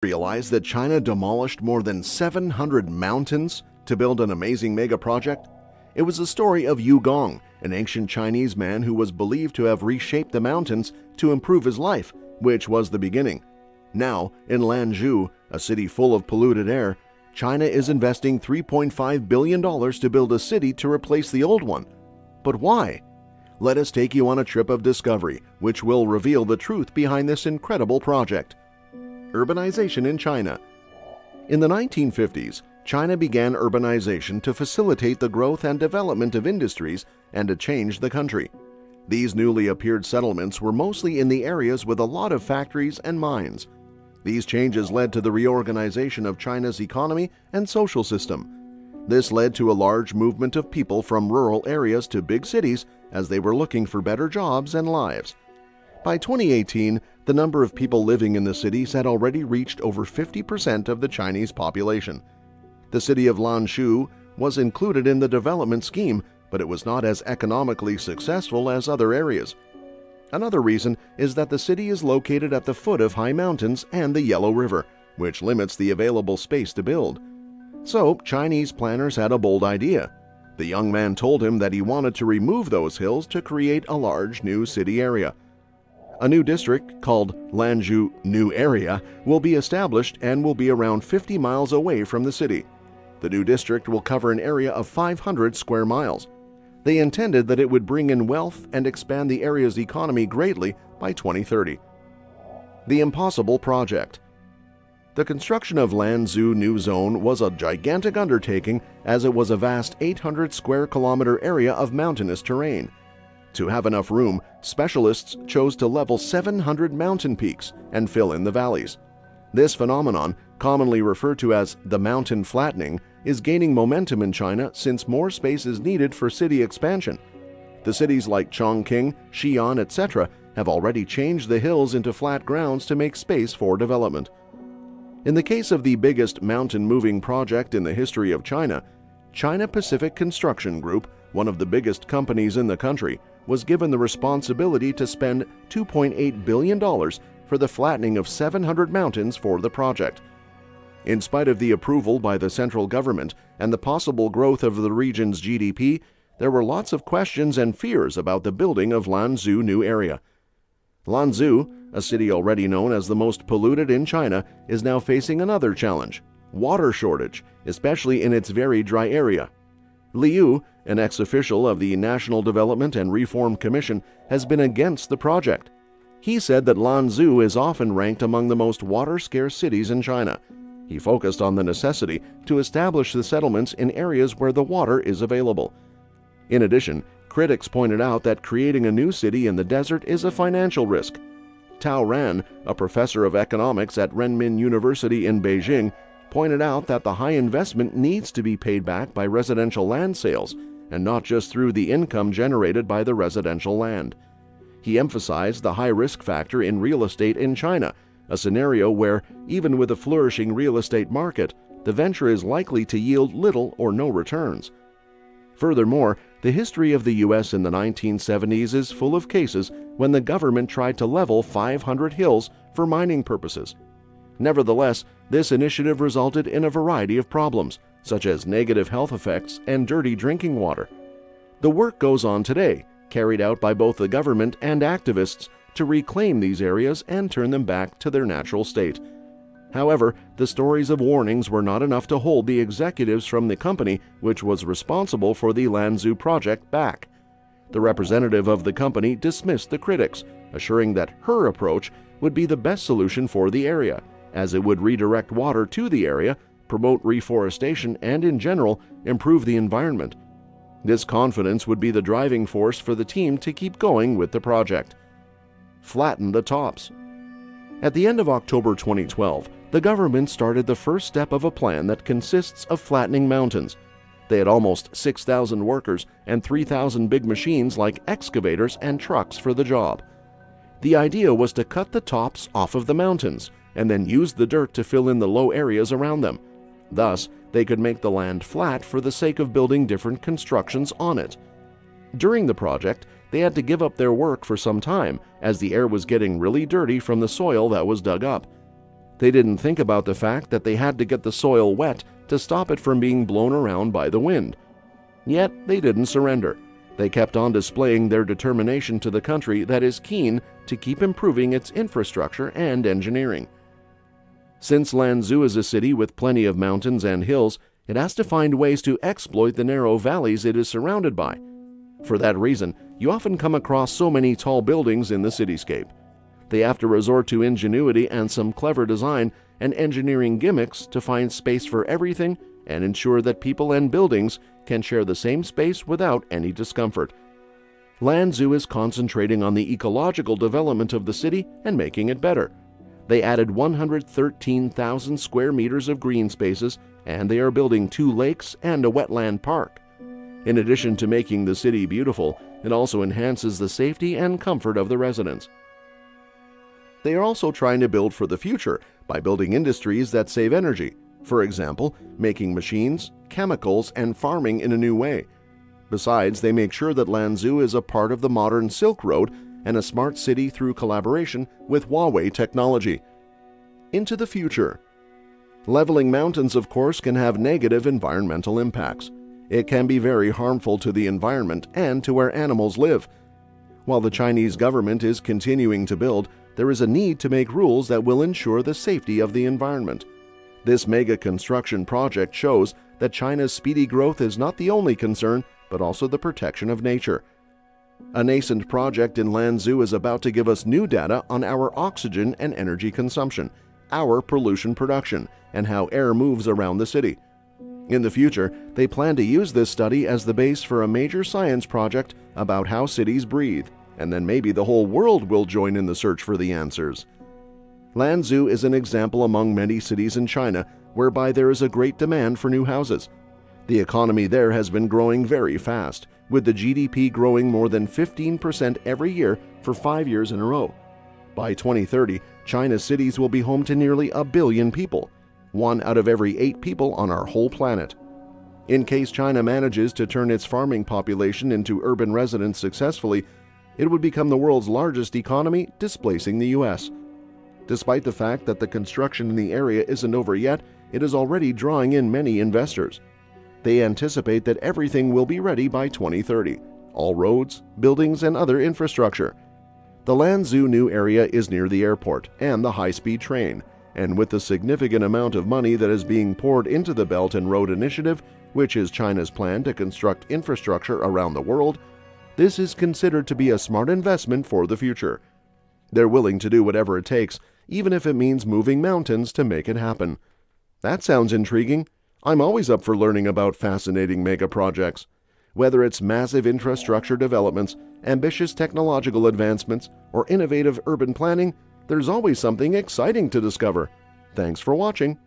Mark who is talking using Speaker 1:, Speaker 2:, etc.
Speaker 1: Realize that China demolished more than 700 mountains to build an amazing mega project? It was the story of Yu Gong, an ancient Chinese man who was believed to have reshaped the mountains to improve his life, which was the beginning. Now, in Lanzhou, a city full of polluted air, China is investing $3.5 billion to build a city to replace the old one. But why? Let us take you on a trip of discovery, which will reveal the truth behind this incredible project. Urbanization in China. In the 1950s, China began urbanization to facilitate the growth and development of industries and to change the country. These newly appeared settlements were mostly in the areas with a lot of factories and mines. These changes led to the reorganization of China's economy and social system. This led to a large movement of people from rural areas to big cities as they were looking for better jobs and lives. By 2018, the number of people living in the cities had already reached over 50% of the Chinese population. The city of Lanzhou was included in the development scheme, but it was not as economically successful as other areas. Another reason is that the city is located at the foot of high mountains and the Yellow River, which limits the available space to build. So, Chinese planners had a bold idea. The young man told him that he wanted to remove those hills to create a large new city area. A new district called Lanzhou New Area will be established and will be around 50 miles away from the city. The new district will cover an area of 500 square miles. They intended that it would bring in wealth and expand the area's economy greatly by 2030. The Impossible Project. The construction of Lanzhou New Zone was a gigantic undertaking as it was a vast 800 square kilometer area of mountainous terrain. To have enough room, specialists chose to level 700 mountain peaks and fill in the valleys. This phenomenon, commonly referred to as the mountain flattening, is gaining momentum in China since more space is needed for city expansion. The cities like Chongqing, Xi'an, etc. have already changed the hills into flat grounds to make space for development. In the case of the biggest mountain-moving project in the history of China, China Pacific Construction Group, one of the biggest companies in the country, was given the responsibility to spend $2.8 billion for the flattening of 700 mountains for the project. In spite of the approval by the central government and the possible growth of the region's GDP, there were lots of questions and fears about the building of Lanzhou New Area. Lanzhou, a city already known as the most polluted in China, is now facing another challenge: water shortage, especially in its very dry area. Liu, an ex-official of the National Development and Reform Commission, has been against the project. He said that Lanzhou is often ranked among the most water-scarce cities in China. He focused on the necessity to establish the settlements in areas where the water is available. In addition, critics pointed out that creating a new city in the desert is a financial risk. Tao Ran, a professor of economics at Renmin University in Beijing, pointed out that the high investment needs to be paid back by residential land sales and not just through the income generated by the residential land. He emphasized the high risk factor in real estate in China, a scenario where, even with a flourishing real estate market, the venture is likely to yield little or no returns. Furthermore, the history of the U.S. in the 1970s is full of cases when the government tried to level 500 hills for mining purposes. Nevertheless, this initiative resulted in a variety of problems, such as negative health effects and dirty drinking water. The work goes on today, carried out by both the government and activists to reclaim these areas and turn them back to their natural state. However, the stories of warnings were not enough to hold the executives from the company which was responsible for the Lanzhou project back. The representative of the company dismissed the critics, assuring that her approach would be the best solution for the area, as it would redirect water to the area, promote reforestation, and in general, improve the environment. This confidence would be the driving force for the team to keep going with the project. Flatten the tops. At the end of October 2012, the government started the first step of a plan that consists of flattening mountains. They had almost 6,000 workers and 3,000 big machines like excavators and trucks for the job. The idea was to cut the tops off of the mountains and then use the dirt to fill in the low areas around them. Thus, they could make the land flat for the sake of building different constructions on it. During the project, they had to give up their work for some time as the air was getting really dirty from the soil that was dug up. They didn't think about the fact that they had to get the soil wet to stop it from being blown around by the wind. Yet they didn't surrender. They kept on displaying their determination to the country that is keen to keep improving its infrastructure and engineering. Since Lanzhou is a city with plenty of mountains and hills, it has to find ways to exploit the narrow valleys it is surrounded by. For that reason, you often come across so many tall buildings in the cityscape. They have to resort to ingenuity and some clever design and engineering gimmicks to find space for everything and ensure that people and buildings can share the same space without any discomfort. Lanzhou is concentrating on the ecological development of the city and making it better. They added 113,000 square meters of green spaces, and they are building 2 lakes and a wetland park. In addition to making the city beautiful, it also enhances the safety and comfort of the residents. They are also trying to build for the future by building industries that save energy. For example, making machines, chemicals, and farming in a new way. Besides, they make sure that Lanzhou is a part of the modern Silk Road and a smart city through collaboration with Huawei technology. Into the future. Leveling mountains, of course, can have negative environmental impacts. It can be very harmful to the environment and to where animals live. While the Chinese government is continuing to build, there is a need to make rules that will ensure the safety of the environment. This mega construction project shows that China's speedy growth is not the only concern, but also the protection of nature. A nascent project in Lanzhou is about to give us new data on our oxygen and energy consumption, our pollution production, and how air moves around the city. In the future, they plan to use this study as the base for a major science project about how cities breathe, and then maybe the whole world will join in the search for the answers. Lanzhou is an example among many cities in China whereby there is a great demand for new houses. The economy there has been growing very fast, with the GDP growing more than 15% every year for 5 years in a row. By 2030, China's cities will be home to nearly 1 billion people, 1 out of every 8 people on our whole planet. In case China manages to turn its farming population into urban residents successfully, it would become the world's largest economy, displacing the US. Despite the fact that the construction in the area isn't over yet, it is already drawing in many investors. They anticipate that everything will be ready by 2030, all roads, buildings, and other infrastructure. The Lanzhou New Area is near the airport and the high-speed train, and with the significant amount of money that is being poured into the Belt and Road Initiative, which is China's plan to construct infrastructure around the world, this is considered to be a smart investment for the future. They're willing to do whatever it takes, even if it means moving mountains to make it happen. That sounds intriguing. I'm always up for learning about fascinating mega projects. Whether it's massive infrastructure developments, ambitious technological advancements, or innovative urban planning, there's always something exciting to discover. Thanks for watching.